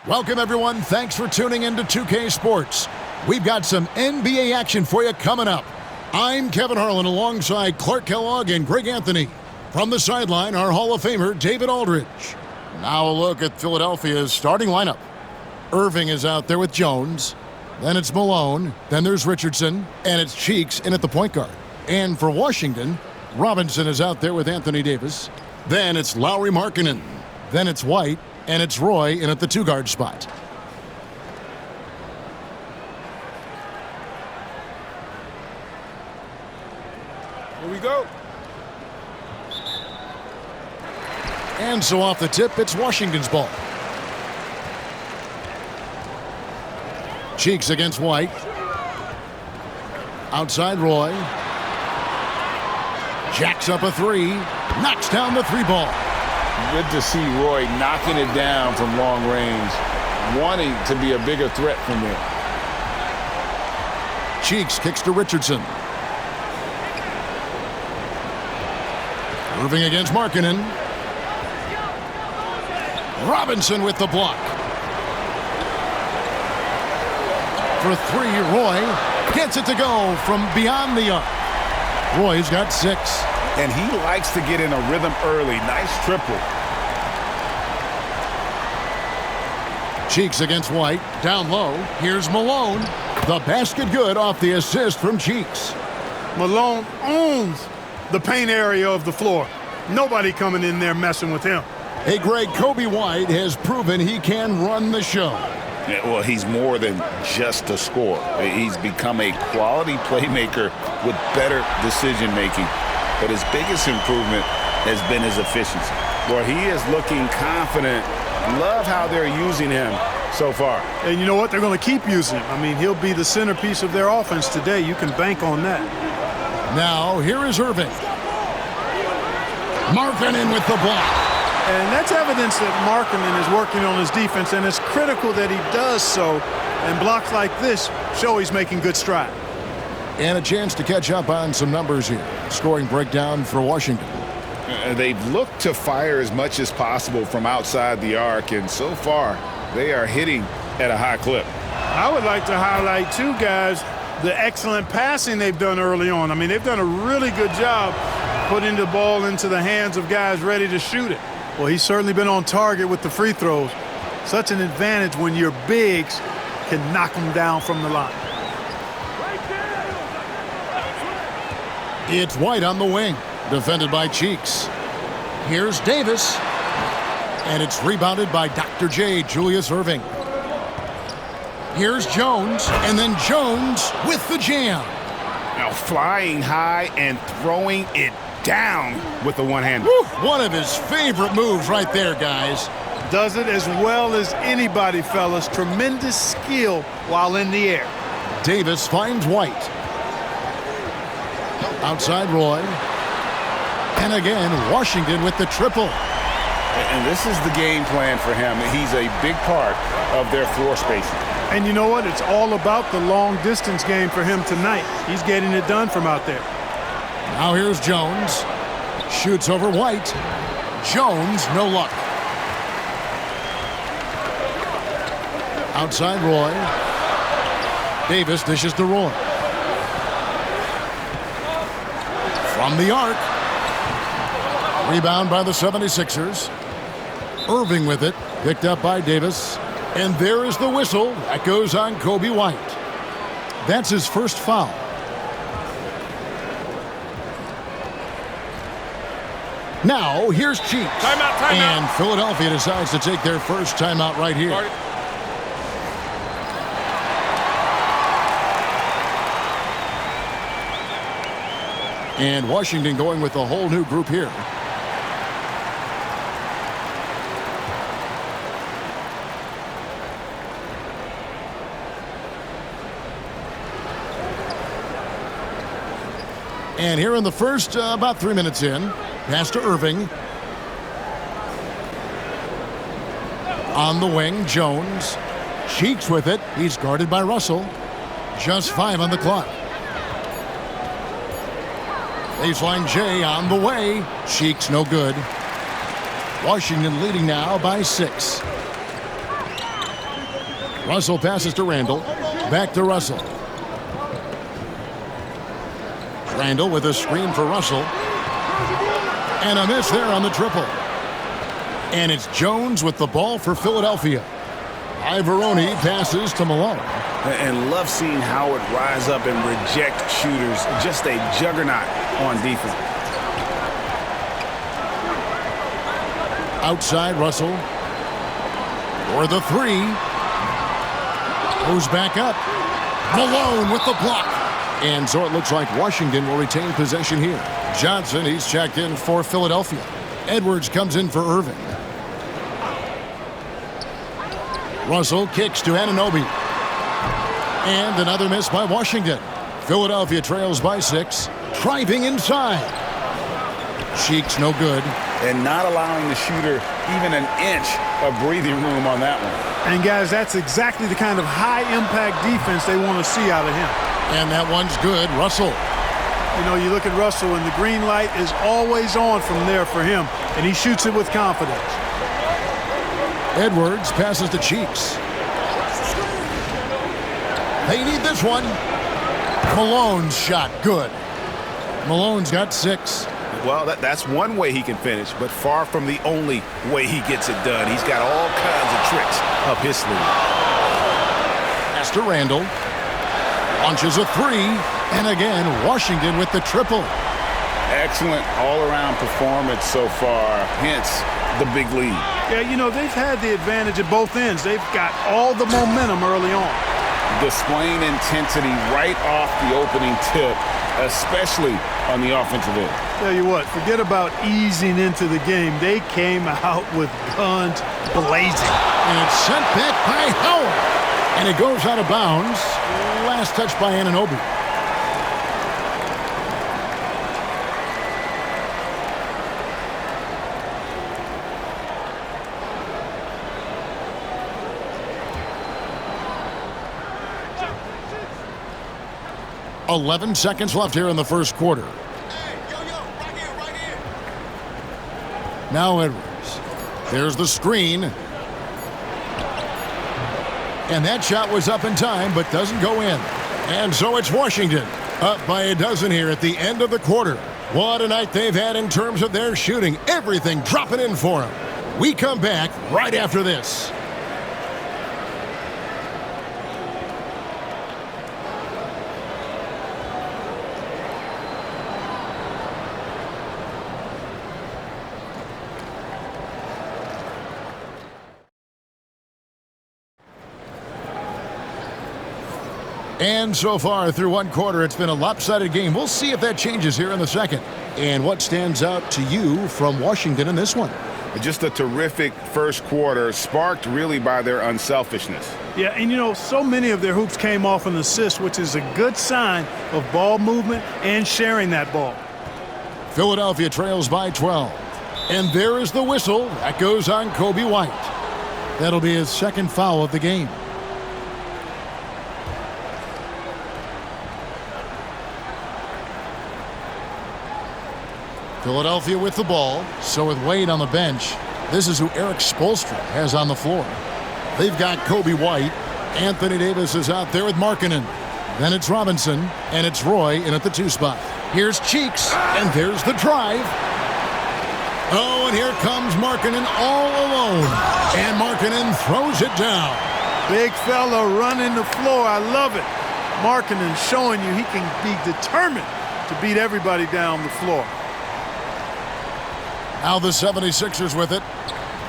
Welcome, everyone. Thanks for tuning in to 2K Sports. We've got some NBA action for you coming up. I'm Kevin Harlan alongside Clark Kellogg and Greg Anthony. From the sideline, our Hall of Famer, David Aldridge. Now a look at Philadelphia's starting lineup. Irving is out there with Jones. Then it's Malone. Then there's Richardson. And it's Cheeks in at the point guard. And for Washington, Robinson is out there with Anthony Davis. Then it's Lauri Markkanen. Then it's White. And it's Roy in at the two-guard spot. Here we go. And so off the tip, it's Washington's ball. Cheeks against White. Outside Roy. Jacks up a three. Knocks down the three ball. Good to see Roy knocking it down from long range, wanting to be a bigger threat from there. Cheeks kicks to Richardson. Irving against Markkanen. Robinson with the block. For three, Roy gets it to go from beyond the arc. Roy's got 6. And he likes to get in a rhythm early. Nice triple. Cheeks against White. Down low. Here's Malone. The basket good off the assist from Cheeks. Malone owns the paint area of the floor. Nobody coming in there messing with him. Hey, Greg, Kobe White has proven he can run the show. Yeah, well, he's more than just a scorer. He's become a quality playmaker with better decision-making. But his biggest improvement has been his efficiency. Boy, he is looking confident. Love how they're using him so far. And you know what? They're going to keep using him. I mean, he'll be the centerpiece of their offense today. You can bank on that. Now, here is Irving. Markkanen with the block. And that's evidence that Markkanen is working on his defense, and it's critical that he does so. And blocks like this show he's making good stride. And a chance to catch up on some numbers here. Scoring breakdown for Washington. They've looked to fire as much as possible from outside the arc, and so far they are hitting at a high clip. I would like to highlight, too, guys, the excellent passing they've done early on. I mean, they've done a really good job putting the ball into the hands of guys ready to shoot it. Well, he's certainly been on target with the free throws. Such an advantage when your bigs can knock them down from the line. It's White on the wing, defended by Cheeks. Here's Davis, and it's rebounded by Dr. J, Julius Irving. Here's Jones, and then Jones with the jam. Now flying high and throwing it down with the one-hand. One of his favorite moves right there, guys. Does it as well as anybody, fellas. Tremendous skill while in the air. Davis finds White. Outside Roy. And again, Washington with the triple. And this is the game plan for him. He's a big part of their floor spacing. And you know what? It's all about the long-distance game for him tonight. He's getting it done from out there. Now here's Jones. Shoots over White. Jones, no luck. Outside Roy. Davis dishes to Roy. From the arc. Rebound by the 76ers. Irving with it. Picked up by Davis. And there is the whistle. That goes on Kobe White. That's his first foul. Now, here's Cheeks. Timeout. And Philadelphia decides to take their first timeout right here. And Washington going with a whole new group here. And here in the first, about 3 minutes in, pass to Irving. On the wing, Jones. Cheeks with it. He's guarded by Russell. Just 5 on the clock. Baseline J on the way. Cheeks no good. Washington leading now by 6. Russell passes to Randall. Back to Russell. Randall with a screen for Russell. And a miss there on the triple. And it's Jones with the ball for Philadelphia. Ivoroni passes to Malone. And love seeing Howard rise up and reject shooters. Just a juggernaut on defense. Outside Russell. For the three. Goes back up. Malone with the block. And so it looks like Washington will retain possession here. Johnson, he's checked in for Philadelphia. Edwards comes in for Irving. Russell kicks to Anunoby. And another miss by Washington. Philadelphia trails by 6. Driving inside. Cheeks no good. And not allowing the shooter even an inch of breathing room on that one. And guys, that's exactly the kind of high-impact defense they want to see out of him. And that one's good. Russell. You know, you look at Russell, and the green light is always on from there for him, and he shoots it with confidence. Edwards passes to Cheeks. They need this one. Malone's shot, good. Malone's got 6. Well, that's one way he can finish, but far from the only way he gets it done. He's got all kinds of tricks up his sleeve. Pass to Randall. Launches a 3. And again, Washington with the triple. Excellent all-around performance so far, hence the big lead. Yeah, you know, they've had the advantage at both ends. They've got all the momentum early on. Displaying intensity right off the opening tip, especially on the offensive end. Tell you what, forget about easing into the game. They came out with guns blazing. And it's sent back by Howard. And it goes out of bounds. Last touch by Anunoby. .11 seconds left here in the first quarter. Right here. Now Edwards. There's the screen. And that shot was up in time, but doesn't go in. And so it's Washington up by a dozen here at the end of the quarter. What a night they've had in terms of their shooting. Everything dropping in for them. We come back right after this. And so far through one quarter, it's been a lopsided game. We'll see if that changes here in the second. And what stands out to you from Washington in this one? Just a terrific first quarter, sparked really by their unselfishness. Yeah, and you know, so many of their hoops came off an assist, which is a good sign of ball movement and sharing that ball. Philadelphia trails by 12. And there is the whistle. That goes on Kobe White. That'll be his second foul of the game. Philadelphia with the ball. So with Wade on the bench, this is who Eric Spoelstra has on the floor. They've got Kobe White. Anthony Davis is out there with Markkanen. Then it's Robinson, and it's Roy in at the 2 spot. Here's Cheeks, and there's the drive. Oh, and here comes Markkanen all alone. And Markkanen throws it down. Big fella running the floor. I love it. Markkanen showing you he can be determined to beat everybody down the floor. Now the 76ers with it.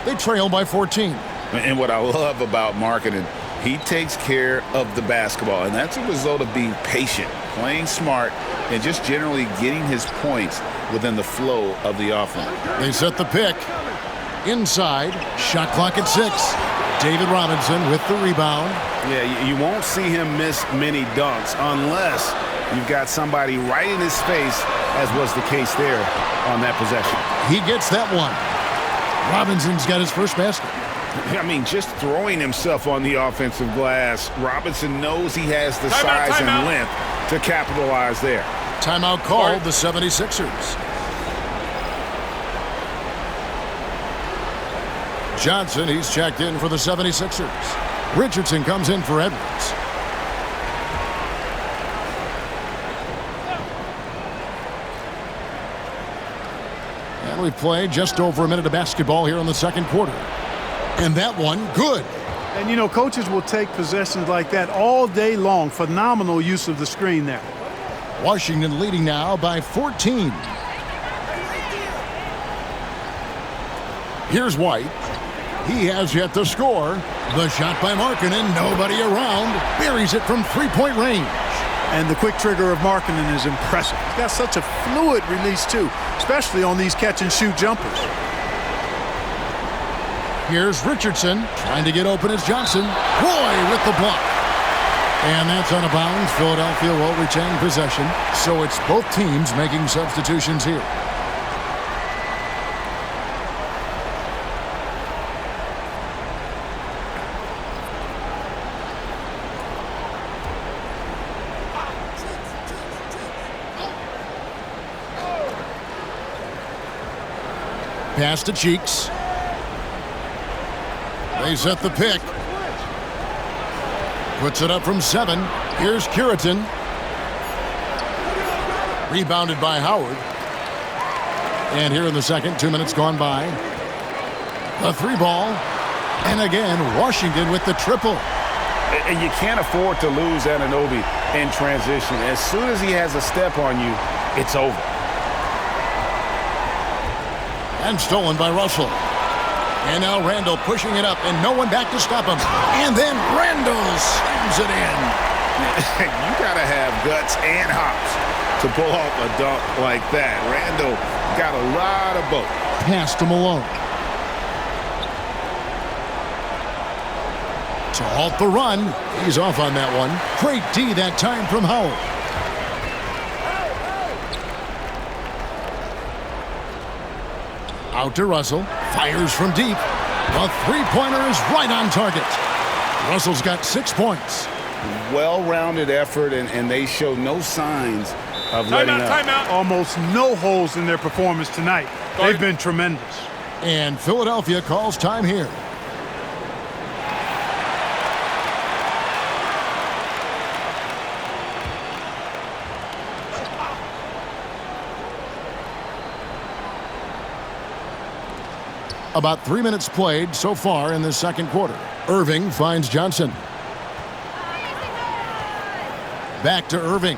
They trail by 14. And what I love about Markkanen, he takes care of the basketball, and that's a result of being patient, playing smart, and just generally getting his points within the flow of the offense. They set the pick. Inside, shot clock at 6. David Robinson with the rebound. Yeah, you won't see him miss many dunks unless you've got somebody right in his face, as was the case there on that possession. He gets that one. Robinson's got his first basket. I mean, just throwing himself on the offensive glass, Robinson knows he has the size and length to capitalize there. Timeout called the 76ers. Johnson, he's checked in for the 76ers. Richardson comes in for Edwards. And we've played just over a minute of basketball here in the second quarter. And that one, good. And, you know, coaches will take possessions like that all day long. Phenomenal use of the screen there. Washington leading now by 14. Here's White. He has yet to score. The shot by Markkanen, nobody around. Buries it from three-point range. And the quick trigger of Markkanen is impressive. He's got such a fluid release, too, especially on these catch-and-shoot jumpers. Here's Richardson trying to get open as Johnson. BROY with the block. And that's out of bounds. Philadelphia will retain possession. So it's both teams making substitutions here. Pass to Cheeks. They set the pick. Puts it up from 7. Here's Curitin. Rebounded by Howard. And here in the second, 2 minutes gone by. The 3-ball. And again, Washington with the triple. And you can't afford to lose Anunoby in transition. As soon as he has a step on you, it's over. And stolen by Russell. And now Randall pushing it up, and no one back to stop him. And then Randall slams it in. You got to have guts and hops to pull off a dunk like that. Randall got a lot of both. Pass to Malone. To halt the run. He's off on that one. Great D that time from Howard. Out to Russell. Fires from deep. The three-pointer is right on target. Russell's got 6 points. Well-rounded effort, and they show no signs of letting up. Timeout. Almost no holes in their performance tonight. They've been tremendous. And Philadelphia calls time here. About 3 minutes played so far in the second quarter. Irving finds Johnson. Back to Irving.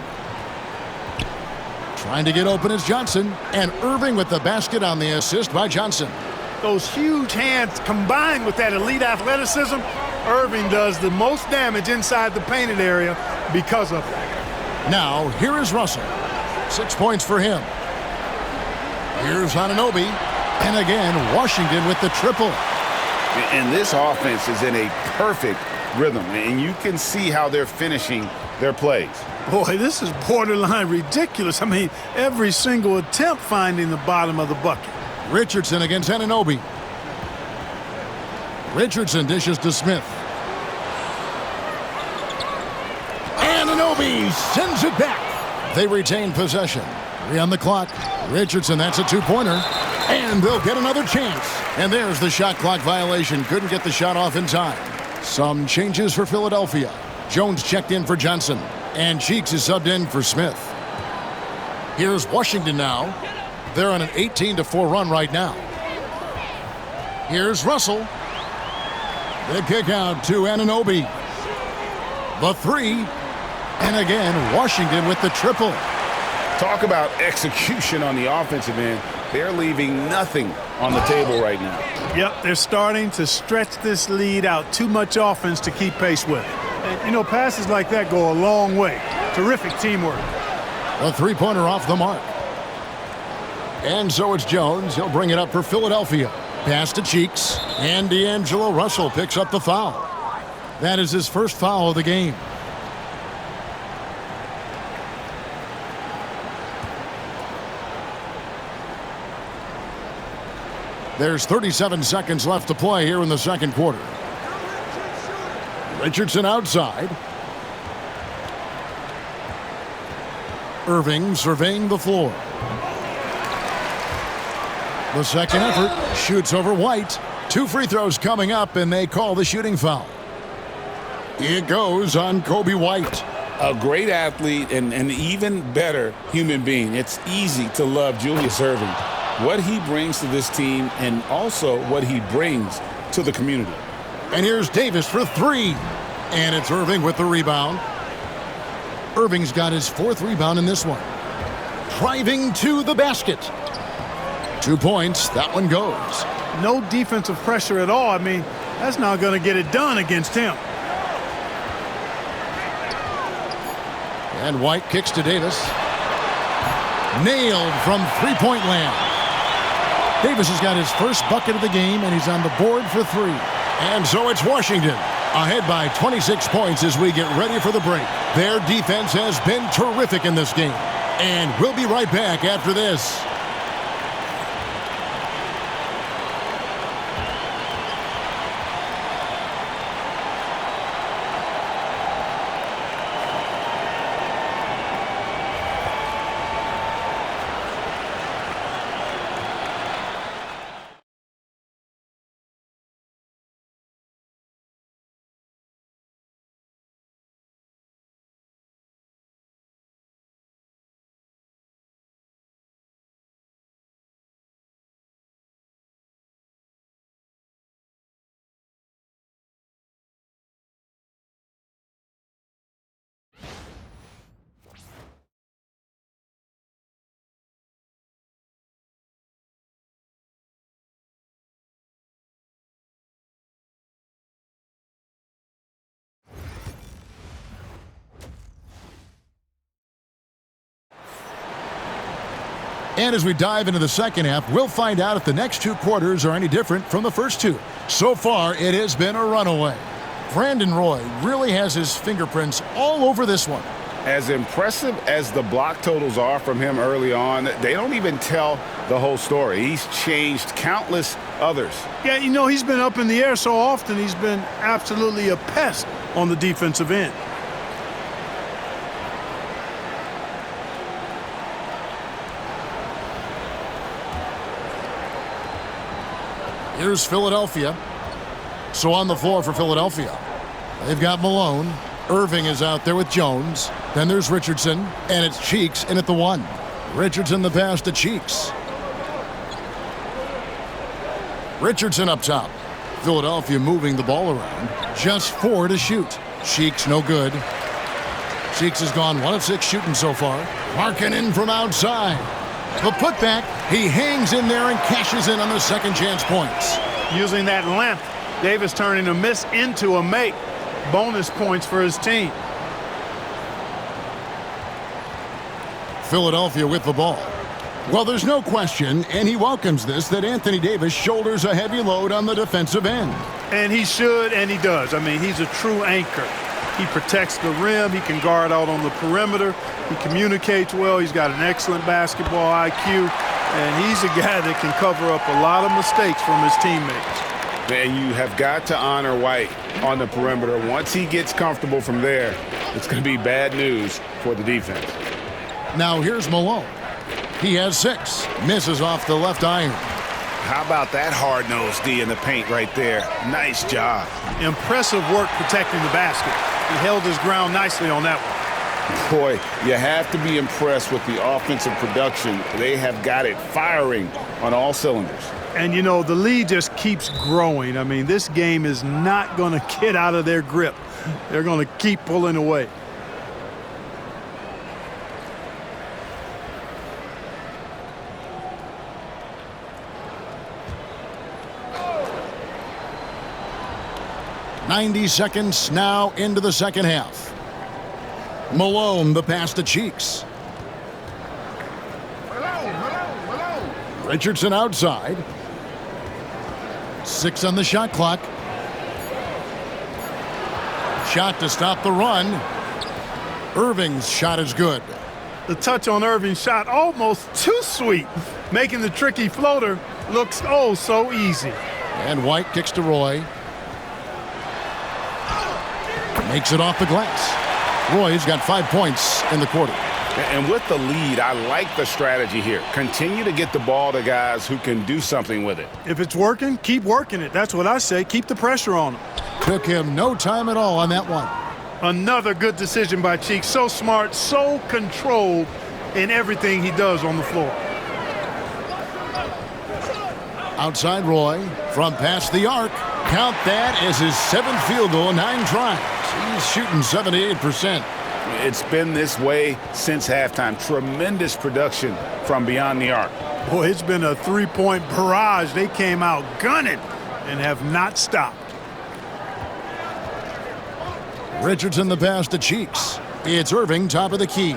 Trying to get open is Johnson. And Irving with the basket on the assist by Johnson. Those huge hands combined with that elite athleticism, Irving does the most damage inside the painted area because of that. Now, here is Russell. 6 points for him. Here's Anunoby. And again, Washington with the triple. And this offense is in a perfect rhythm, and you can see how they're finishing their plays. Boy, this is borderline ridiculous. I mean, every single attempt finding the bottom of the bucket. Richardson against Anunoby. Richardson dishes to Smith. Anunoby sends it back. They retain possession. 3 on the clock. Richardson, that's a 2-pointer. And they'll get another chance. And there's the shot clock violation. Couldn't get the shot off in time. Some changes for Philadelphia. Jones checked in for Johnson. And Cheeks is subbed in for Smith. Here's Washington now. They're on an 18-4 run right now. Here's Russell. The kick out to Anunoby. The 3. And again, Washington with the triple. Talk about execution on the offensive end. They're leaving nothing on the table right now. Yep, they're starting to stretch this lead out. Too much offense to keep pace with. And, you know, passes like that go a long way. Terrific teamwork. A 3-pointer off the mark. And so it's Jones. He'll bring it up for Philadelphia. Pass to Cheeks. And D'Angelo Russell picks up the foul. That is his first foul of the game. There's 37 seconds left to play here in the second quarter. Richardson outside. Irving surveying the floor. The second effort shoots over White. 2 free throws coming up, and they call the shooting foul. It goes on Kobe White. A great athlete and an even better human being. It's easy to love Julius Erving, what he brings to this team and also what he brings to the community. And here's Davis for three. And it's Erving with the rebound. Irving's got his fourth rebound in this one. Driving to the basket. 2 points. That one goes. No defensive pressure at all. I mean, that's not going to get it done against him. And White kicks to Davis. Nailed from three-point land. Davis has got his first bucket of the game, and he's on the board for three. And so it's Washington ahead by 26 points as we get ready for the break. Their defense has been terrific in this game. And we'll be right back after this. And as we dive into the second half, we'll find out if the next two quarters are any different from the first two. So far, it has been a runaway. Brandon Roy really has his fingerprints all over this one. As impressive as the block totals are from him early on, they don't even tell the whole story. He's changed countless others. Yeah, you know, he's been up in the air so often, he's been absolutely a pest on the defensive end. Here's Philadelphia. So on the floor for Philadelphia, they've got Malone. Irving is out there with Jones. Then there's Richardson, and it's Cheeks in at the one. Richardson the pass to Cheeks. Richardson up top. Philadelphia moving the ball around. Just 4 to shoot. Cheeks no good. Cheeks has gone 1 of 6 shooting so far. Markkanen from outside. The putback, he hangs in there and cashes in on the second chance points. Using that length, Davis turning a miss into a make. Bonus points for his team. Philadelphia with the ball. Well, there's no question, and he welcomes this, that Anthony Davis shoulders a heavy load on the defensive end. And he should, and he does. I mean, he's a true anchor. He protects the rim. He can guard out on the perimeter. He communicates well. He's got an excellent basketball IQ. And he's a guy that can cover up a lot of mistakes from his teammates. And you have got to honor White on the perimeter. Once he gets comfortable from there, it's going to be bad news for the defense. Now here's Malone. He has 6. Misses off the left iron. How about that hard-nosed D in the paint right there? Nice job. Impressive work protecting the basket. He held his ground nicely on that one. Boy, you have to be impressed with the offensive production. They have got it firing on all cylinders. And, you know, the lead just keeps growing. I mean, this game is not going to get out of their grip. They're going to keep pulling away. "90 seconds now into the second half. Malone, the pass to Cheeks. Richardson outside. 6 on the shot clock. Shot to stop the run. Irving's shot is good. The touch on Irving's shot almost too sweet, making the tricky floater looks oh so easy. And White kicks to Roy. Makes it off the glass. Roy's got 5 points in the quarter. And with the lead, I like the strategy here. Continue to get the ball to guys who can do something with it. If it's working, keep working it. That's what I say. Keep the pressure on him. Took him no time at all on that one. Another good decision by Cheeks. So smart, so controlled in everything he does on the floor. Outside Roy from past the arc. Count that as his 7th field goal in 9 tries. He's shooting 78%. It's been this way since halftime. Tremendous production from beyond the arc. Boy, it's been a three-point barrage. They came out gunning and have not stopped. Richardson the pass to Cheeks. It's Irving, top of the key.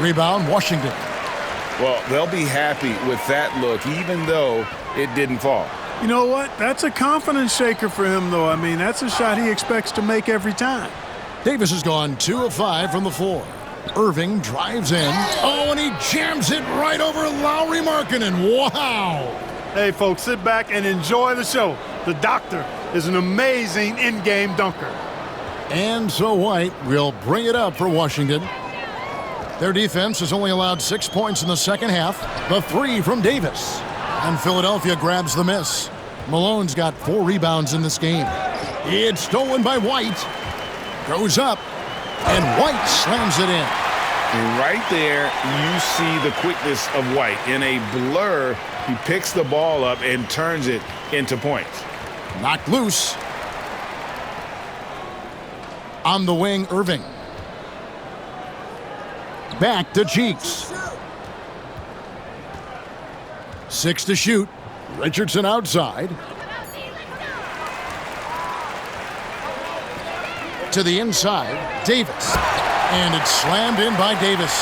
Rebound, Washington. Well, they'll be happy with that look, even though it didn't fall. You know what? That's a confidence shaker for him, though. I mean, that's a shot he expects to make every time. Davis has gone 2 of 5 from the floor. Irving drives in. Oh, and he jams it right over Lauri Markkanen. Wow. Hey, folks, sit back and enjoy the show. The doctor is an amazing in-game dunker. And so White will bring it up for Washington. Their defense has only allowed 6 points in the second half. The 3 from Davis. And Philadelphia grabs the miss. Malone's got 4 rebounds in this game. It's stolen by White. Goes up. And White slams it in. And right there, you see the quickness of White. In a blur, he picks the ball up and turns it into points. Knocked loose. On the wing, Irving. Back to Cheeks. 6 to shoot. Richardson outside. To the inside, Davis. And it's slammed in by Davis.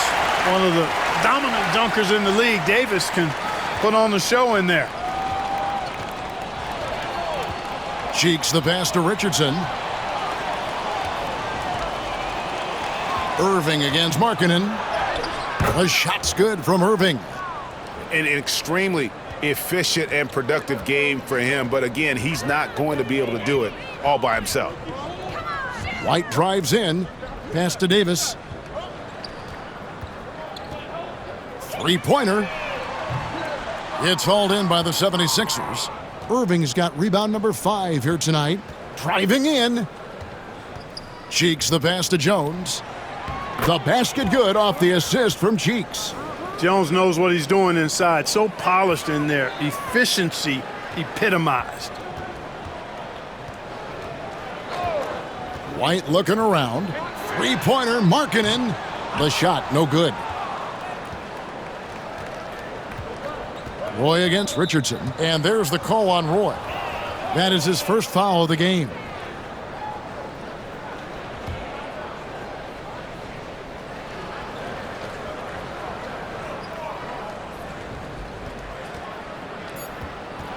One of the dominant dunkers in the league. Davis can put on the show in there. Cheeks the pass to Richardson. Irving against Markkanen. The shot's good from Irving. An extremely efficient and productive game for him, but again, he's not going to be able to do it all by himself. White drives in. Pass to Davis. Three-pointer. It's hauled in by the 76ers. Irving's got rebound number 5 here tonight. Driving in. Cheeks the pass to Jones. The basket good off the assist from Cheeks. Jones knows what he's doing inside. So polished in there. Efficiency epitomized. White looking around. Three-pointer, Markkanen. The shot, no good. Roy against Richardson. And there's the call on Roy. That is his first foul of the game.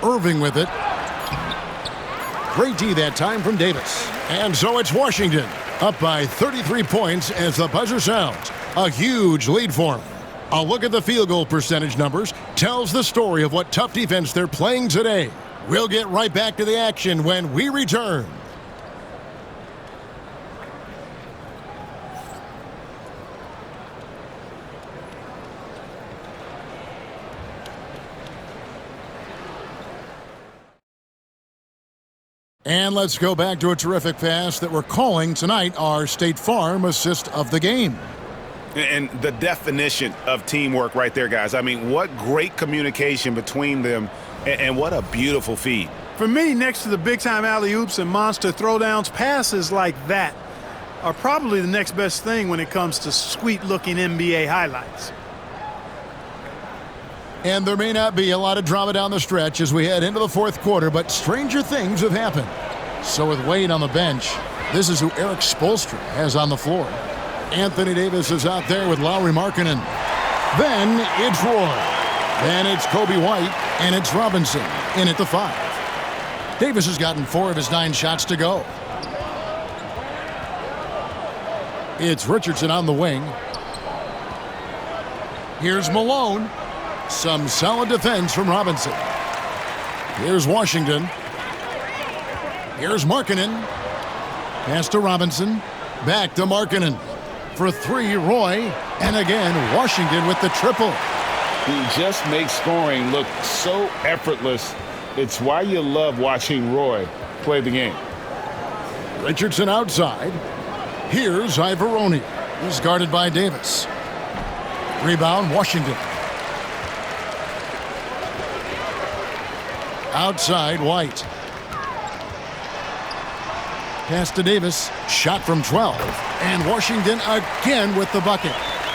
Irving with it. Great D that time from Davis. And so it's Washington, up by 33 points as the buzzer sounds. A huge lead for them. A look at the field goal percentage numbers tells the story of what tough defense they're playing today. We'll get right back to the action when we return. And let's go back to a terrific pass that we're calling tonight our State Farm assist of the game. And the definition of teamwork right there, guys. I mean, what great communication between them, and what a beautiful feed. For me, next to the big-time alley-oops and monster throwdowns, passes like that are probably the next best thing when it comes to sweet-looking NBA highlights. And there may not be a lot of drama down the stretch as we head into the fourth quarter, but stranger things have happened. So with Wade on the bench, this is who Eric Spoelstra has on the floor. Anthony Davis is out there with Lauri Markkanen. Then it's Roy. Then it's Kobe White, and it's Robinson in at the 5. Davis has gotten 4 of his 9 shots to go. It's Richardson on the wing. Here's Malone. Some solid defense from Robinson. Here's Washington. Here's Markkanen. Pass to Robinson. Back to Markkanen. for three, Roy. And again, Washington with the triple. He just makes scoring look so effortless. It's why you love watching Roy play the game. Richardson outside. Here's Ivoroni. He's guarded by Davis. Rebound, Washington. Outside, White. Pass to Davis. Shot from 12. And Washington again with the bucket.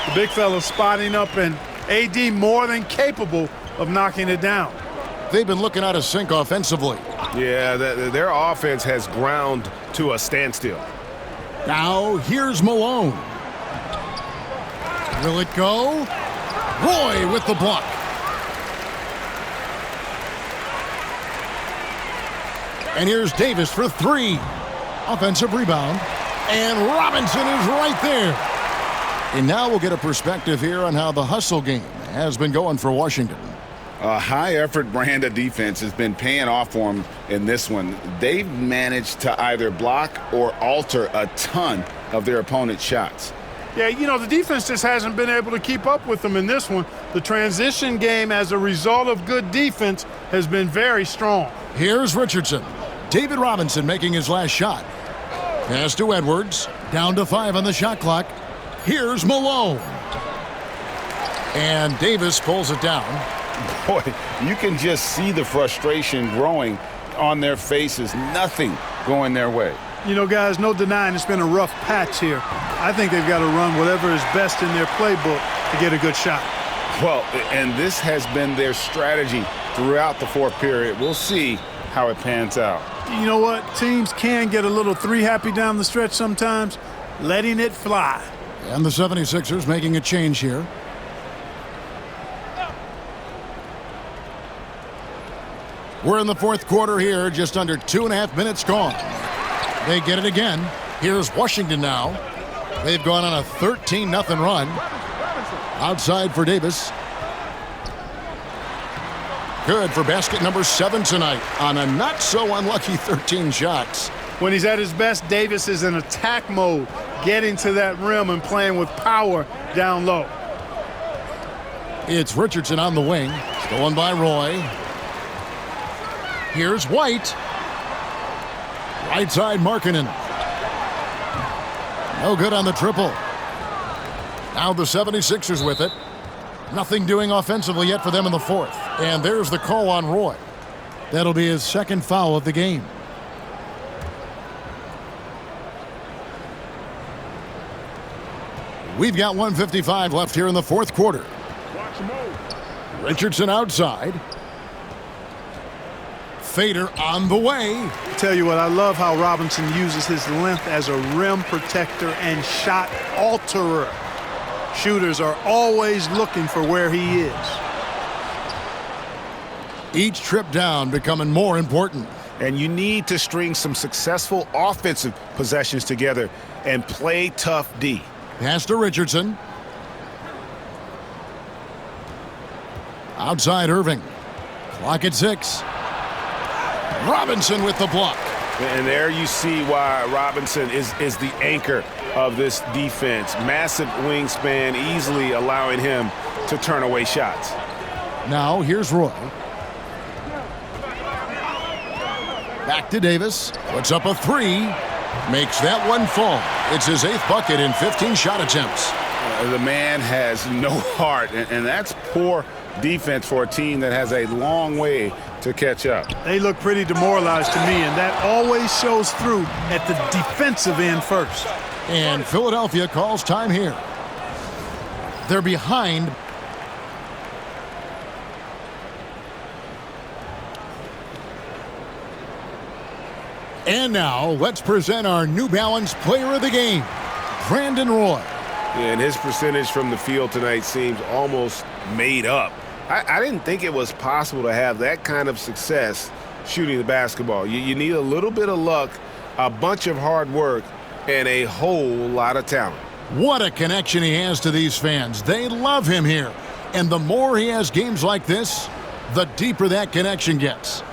The big fella spotting up, and AD more than capable of knocking it down. They've been looking out of sync offensively. Yeah, their offense has ground to a standstill. Now, here's Malone. Will it go? Roy with the block. And here's Davis for three. Offensive rebound. And Robinson is right there. And now we'll get a perspective here on how the hustle game has been going for Washington. A high-effort brand of defense has been paying off for them in this one. They've managed to either block or alter a ton of their opponent's shots. Yeah, you know, the defense just hasn't been able to keep up with them in this one. The transition game, as a result of good defense, has been very strong. Here's Richardson. David Robinson making his last shot. Pass to Edwards. Down to 5 on the shot clock. Here's Malone. And Davis pulls it down. Boy, you can just see the frustration growing on their faces. Nothing going their way. You know, guys, no denying it's been a rough patch here. I think they've got to run whatever is best in their playbook to get a good shot. Well, and this has been their strategy throughout the fourth period. We'll see how it pans out. You know what? Teams can get a little three happy down the stretch sometimes, letting it fly. And the 76ers making a change here. We're in the fourth quarter here, just under 2.5 minutes gone. They get it again. Here's Washington now. They've gone on a 13-0 run. Outside for Davis. Good for basket number 7 tonight on a not-so-unlucky 13 shots. When he's at his best, Davis is in attack mode, getting to that rim and playing with power down low. It's Richardson on the wing. Stolen by Roy. Here's White. Right side, Markkanen. No good on the triple. Now the 76ers with it. Nothing doing offensively yet for them in the fourth. And there's the call on Roy. That'll be his second foul of the game. We've got 1:55 left here in the fourth quarter. Richardson outside. Fader on the way. Tell you what, I love how Robinson uses his length as a rim protector and shot alterer. Shooters are always looking for where he is. Each trip down becoming more important. And you need to string some successful offensive possessions together and play tough D. Pass to Richardson. Outside Irving. Clock at 6. Robinson with the block. And there you see why Robinson is the anchor of this defense. Massive wingspan, easily allowing him to turn away shots. Now here's Roy. Back to Davis. Puts up a 3. Makes that one fall. It's his 8th bucket in 15 shot attempts. The man has no heart, and that's poor defense for a team that has a long way to catch up. They look pretty demoralized to me, and that always shows through at the defensive end first. And Philadelphia calls time here. They're behind. And now, let's present our New Balance Player of the Game, Brandon Roy. And his percentage from the field tonight seems almost made up. I didn't think it was possible to have that kind of success shooting the basketball. You need a little bit of luck, a bunch of hard work, and a whole lot of talent. What a connection he has to these fans. They love him here. And the more he has games like this, the deeper that connection gets.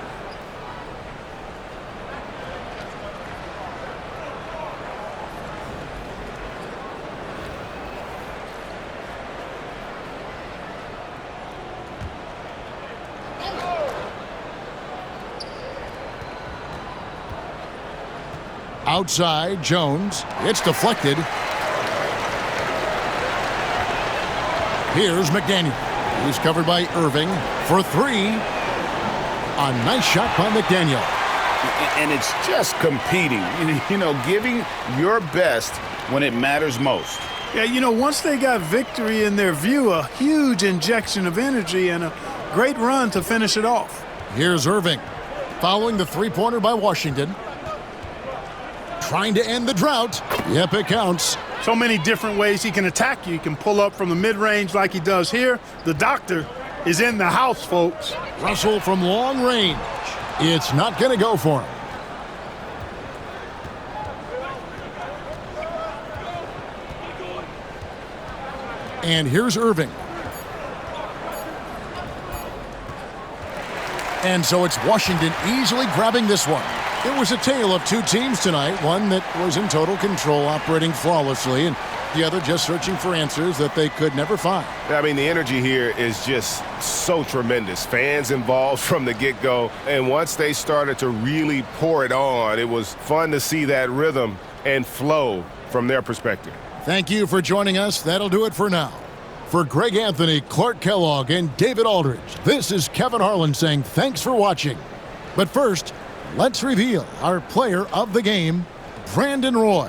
Outside, Jones. It's deflected. Here's McDaniel. He's covered by Irving for three. A nice shot by McDaniel. And it's just competing, giving your best when it matters most. Yeah, once they got victory in their view, a huge injection of energy and a great run to finish it off. Here's Irving, following the three-pointer by Washington. Trying to end the drought. Yep, it counts. So many different ways he can attack you. He can pull up from the mid-range like he does here. The doctor is in the house, folks. Russell from long range. It's not going to go for him. And here's Irving. And so it's Washington easily grabbing this one. It was a tale of two teams tonight, one that was in total control, operating flawlessly, and the other just searching for answers that they could never find. I mean, the energy here is just so tremendous. Fans involved from the get-go, and once they started to really pour it on, it was fun to see that rhythm and flow from their perspective. Thank you for joining us. That'll do it for now. For Greg Anthony, Clark Kellogg, and David Aldridge, this is Kevin Harlan saying thanks for watching. But first, let's reveal our player of the game, Brandon Roy.